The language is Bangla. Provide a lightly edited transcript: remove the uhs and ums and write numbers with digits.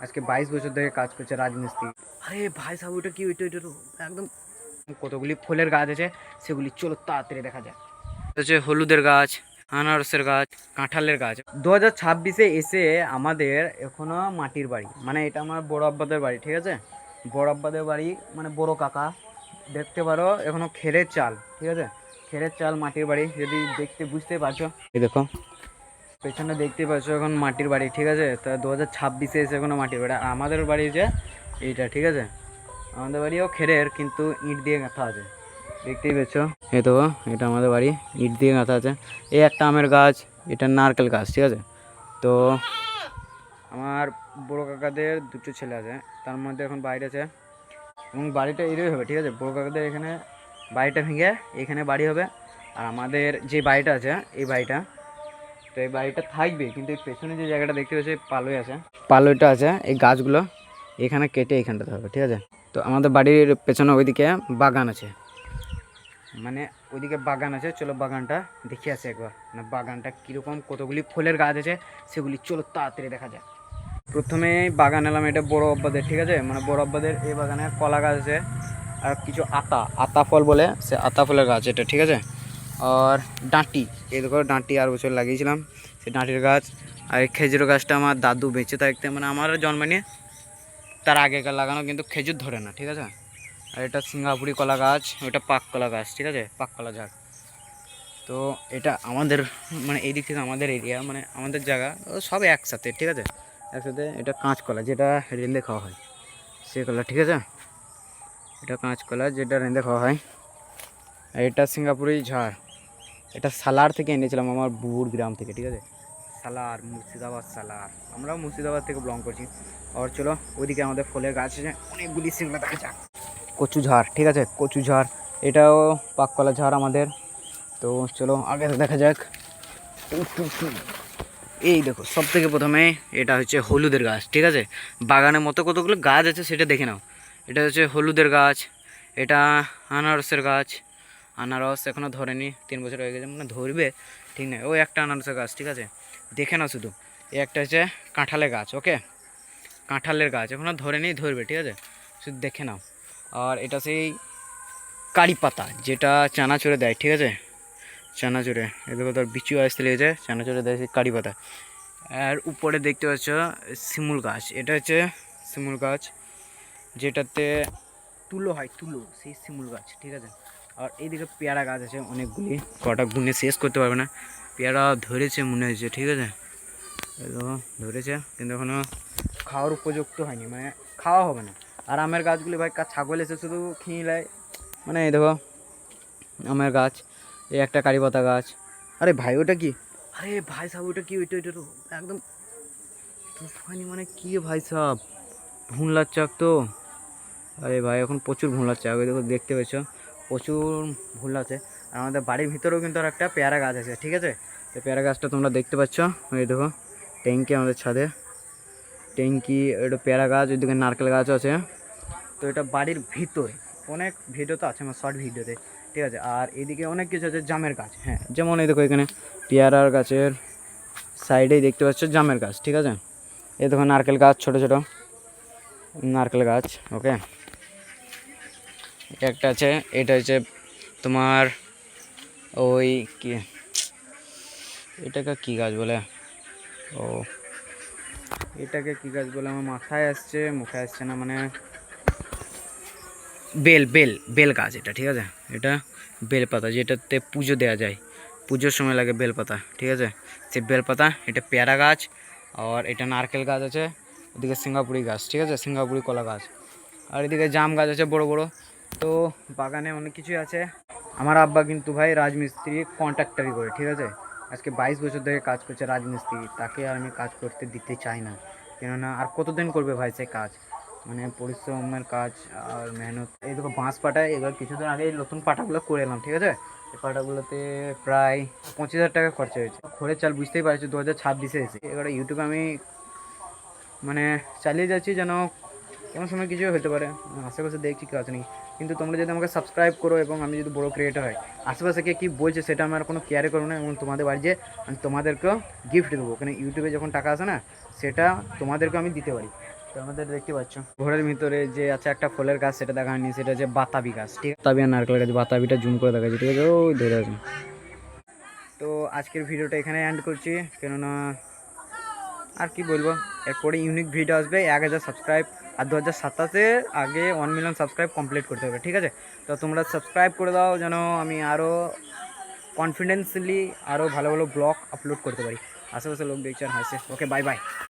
আজকে 22 বছর ধরে কাজ করছে রাজমিস্ত্রি। আরে ভাই সাহেব, ওটা কি? ওইটা ওইটা তো একদম কতগুলি ফুলের গাছ আছে, সেগুলি চলো তাড়াতাড়ি দেখা যায়। হচ্ছে হলুদের গাছ, আনারসের গাছ, কাঁঠালের গাছ। 2026-এ এসে আমাদের এখনো মাটির বাড়ি, মানে এটা আমার বড় আব্বাদের বাড়ি, ঠিক আছে? বড় আব্বাদের বাড়ি মানে বড় কাকা, দেখতে পারো এখনো খেরের চাল, ঠিক আছে? খেরের চাল, মাটির বাড়ি, যদি দেখতে বুঝতে পারছো। এই দেখো পেছনে দেখতে পাচ্ছ এখন মাটির বাড়ি, ঠিক আছে? তা 2026-এ এসে এখনো মাটির বাড়ি। আর আমাদের বাড়ি যে এইটা, ঠিক আছে? আমাদের বাড়িও খেরের, কিন্তু ইট দিয়ে গাঁথা আছে, দেখতেই পেয়েছ। এই তো এটা আমাদের বাড়ি, ইট দিয়ে গাঁথা আছে। এই একটা আমের গাছ, এটা নারকেল গাছ, ঠিক আছে? তো আমার বড়ো কাকাদের দুটো ছেলে আছে, তার মধ্যে এখন বাইরে আছে, এবং বাড়িটা এরই হবে, ঠিক আছে? বড়ো কাকাদের এখানে বাড়িটা ভেঙে এখানে বাড়ি হবে। আর আমাদের যে বাড়িটা আছে, এই বাড়িটা, তো এই বাড়িটা থাকবে, কিন্তু এই পেছনে যে জায়গাটা দেখতে পাচ্ছি পালই আছে, পালইটা আছে, এই গাছগুলো এখানে কেটে এখানটাতে হবে, ঠিক আছে? তো আমাদের বাড়ির পেছনে ওইদিকে বাগান আছে, মানে ওইদিকে বাগান আছে, চলো বাগানটা দেখে আসি একবার। মানে বাগানটা কীরকম, কতগুলি ফুলের গাছ আছে, সেগুলি চলো তাড়াতাড়ি দেখা যায়। প্রথমে বাগান এলাম, এটা বড় আব্বাদের, ঠিক আছে? মানে বড় আব্বাদের এই বাগানে কলা গাছ আছে, আর কিছু আতা ফল বলে, সে আতা ফলের গাছ এটা, ঠিক আছে? আর ডাঁটি, এই দেখো ডাঁটি আর বছর লাগিয়েছিলাম, সেই ডাঁটির গাছ। আর এই খেজুর গাছটা আমার দাদু বেঁচে থাকতে, মানে আমার জন্ম নিয়ে তার আগেকার লাগানো, কিন্তু খেজুর ধরে না, ঠিক আছে? আর এটা সিঙ্গাপুরি কলা গাছ, ওইটা পাক কলা গাছ, ঠিক আছে? পাক কলা ঝাড়। তো এটা আমাদের মানে এই দিক থেকে আমাদের এরিয়া, মানে আমাদের জায়গা সব একসাথে, ঠিক আছে? একসাথে। এটা কাঁচকলা, যেটা রেঁধে খাওয়া হয়, সে কলা, ঠিক আছে? এটা কাঁচকলা, যেটা রেঁধে খাওয়া হয়। আর এটা সিঙ্গাপুরি ঝাড়, এটা সালার থেকে এনেছিলাম, আমার বুবুর গ্রাম থেকে, ঠিক আছে? সালার, মুর্শিদাবাদ সালার, আমরাও মুর্শিদাবাদ থেকে বিলং করছি। আর চলো ওইদিকে আমাদের ফলের গাছ আছে অনেকগুলি, সেগুলো দেখা যাক। কচু ঝাড়, ঠিক আছে? কচু ঝাড়, এটাও পাককলা ঝাড় আমাদের। তো চলো আগে দেখা যাক। এই দেখো সব থেকে প্রথমে এটা হচ্ছে হলুদের গাছ, ঠিক আছে? বাগানের মতো কতগুলো গাছ আছে সেটা দেখে নাও। এটা হচ্ছে হলুদের গাছ, এটা আনারসের গাছ। আনারস এখনও ধরেনি, 3 বছর হয়ে গেছে, মানে ধরবে ঠিক নয়। ওই একটা আনারসের গাছ, ঠিক আছে? দেখে নাও শুধু। এই একটা হচ্ছে কাঁঠালের গাছ, ওকে? কাঁঠালের গাছ এখনও ধরেনি, ধরবে, ঠিক আছে? শুধু দেখে নাও। আর এটা সেই কারি পাতা, যেটা চানাচুরে দেয়, ঠিক আছে? চানাচুরে, এদিকে তোর বিচু আসতে লেগেছে, চানাচুরে দেয় সেই কারি পাতা। আর উপরে দেখতে পাচ্ছ শিমুল গাছ, এটা হচ্ছে শিমুল গাছ, যেটাতে তুলো হয়, তুলো, সেই শিমুল গাছ, ঠিক আছে? আর এইদিকে পেয়ারা গাছ আছে অনেকগুলি, কটা গুনে শেষ করতে পারবে না। পেয়ারা ধরেছে মনে হয়েছে, ঠিক আছে? ধরেছে, কিন্তু এখনও খাওয়ার উপযুক্ত হয়নি, মানে খাওয়া হবে না। আর আমের গাছগুলি ভাই ছাগল এসে শুধু খেয়ে নেয়, মানে এই দেখো আমের গাছ। এই একটা কারি পাতা গাছ। আরে ভাই ওটা কি? আরে ভাই সাহেব, ওটা কি? ওইটা ওইটা তো একদম তুফানি, মানে কি ভাই সাহেব, ভুনলার চাক তো। আরে ভাই এখন প্রচুর ভুনলার চাক, ওই দেখো দেখতে পেয়েছ, প্রচুর ভুল আছে। আর আমাদের বাড়ির ভিতরেও কিন্তু আর একটা পেয়ারা গাছ আছে, ঠিক আছে? তো পেয়ারা গাছটা তোমরা দেখতে পাচ্ছ, ওই দেখো ট্যাঙ্কি আমাদের ছাদে, ট্যাঙ্কি, এটা পেয়ারা গাছ, ওইদিকে নারকেল গাছও আছে। তো এটা বাড়ির ভিতরে, অনেক ভিডিও তো আছে আমার শর্ট ভিডিওতে, ঠিক আছে? আর এদিকে অনেক কিছু আছে, জামের গাছ, হ্যাঁ, যেমন এই দেখো এখানে পেয়ারার গাছের সাইডেই দেখতে পাচ্ছ জামের গাছ, ঠিক আছে? এই দেখো নারকেল গাছ, ছোট ছোট নারকেল গাছ, ওকে? একটা আছে, এটা হচ্ছে তোমার ওই কি, এটাকে কি গাছ বলে, ও এটাকে কি গাছ বলে আমার মাথায় আসছে, মুখে আসছে না, মানে বেল বেল বেল গাছ এটা, ঠিক আছে? এটা বেল পাতা, যেটাতে পুজো দেওয়া যায়, পুজোর সময় লাগে বেল পাতা, ঠিক আছে? সে বেল পাতা। এটা পেয়ারা গাছ, আর এটা নারকেল গাছ আছে। এদিকে সিঙ্গাপুরি গাছ, ঠিক আছে? সিঙ্গাপুরি কলা গাছ। আর এদিকে জাম গাছ আছে বড় বড়। তো বাগানে অনেক কিছুই আছে। আমার আব্বা কিন্তু ভাই রাজমিস্ত্রি কন্ট্রাক্টারি করে, ঠিক আছে? আজকে 22 বছর ধরে কাজ করছে রাজমিস্ত্রি, তাকে আর আমি কাজ করতে দিতে চাই না। কেননা আর কতদিন করবে ভাই সে কাজ, মানে পরিশ্রমের কাজ আর মেহনত। এই দেখো বাঁশ পাটায়, এবার কিছুদিন আগে নতুন পাটাগুলো করে এলাম, ঠিক আছে? এই পাটাগুলোতে প্রায় 25,000 টাকা খরচা হয়েছে। খড়ের চাল বুঝতেই পারছো 2026-এ এসে। এবারে ইউটিউবে আমি মানে চালিয়ে যাচ্ছি, যেন কোনো সময় কিছু হতে পারে, আশেপাশে দেখছি কেউ আছে নাকি। কিন্তু তোমরা যদি আমাকে সাবস্ক্রাইব করো, এবং আমি যদি বড়ো ক্রিয়েটার হয়, আশেপাশে কে কী বলছে সেটা আমার কোনো কেয়ারে করবো না, এবং তোমাদের বাড়ি যে আমি তোমাদেরকেও গিফট দেবো, ওখানে ইউটিউবে যখন টাকা আসে না, সেটা তোমাদেরকেও আমি দিতে পারি। তো আমাদের দেখতে পাচ্ছ ঘরের ভিতরে যে আছে একটা ফলের গাছ, সেটা দেখা হয়নি, সেটা হচ্ছে বাতাবি গাছ। ঠিক আছে, বাতাবি আর নারকেল গাছ, বাতাবিটা জুম করে দেখা যায়। ঠিক আছে, ওই ধরে আছে। তো আজকের ভিডিওটা এখানে এন্ড করছি, কেননা আর কি বলবো, এরপরে ইউনিক ভিডিও আসবে 1000 সাবস্ক্রাইব, আর 2027-এর আগে 1 মিলিয়ন সাবস্ক্রাইব কমপ্লিট করতে হবে। ঠিক আছে, তো তোমরা সাবস্ক্রাইব করে দাও যেন আমি আরও কনফিডেন্সলি আরও ভালো ভালো ব্লগ আপলোড করতে পারি। আশেপাশে লোক দেখছে আর হাসছে। ওকে, বাই বাই।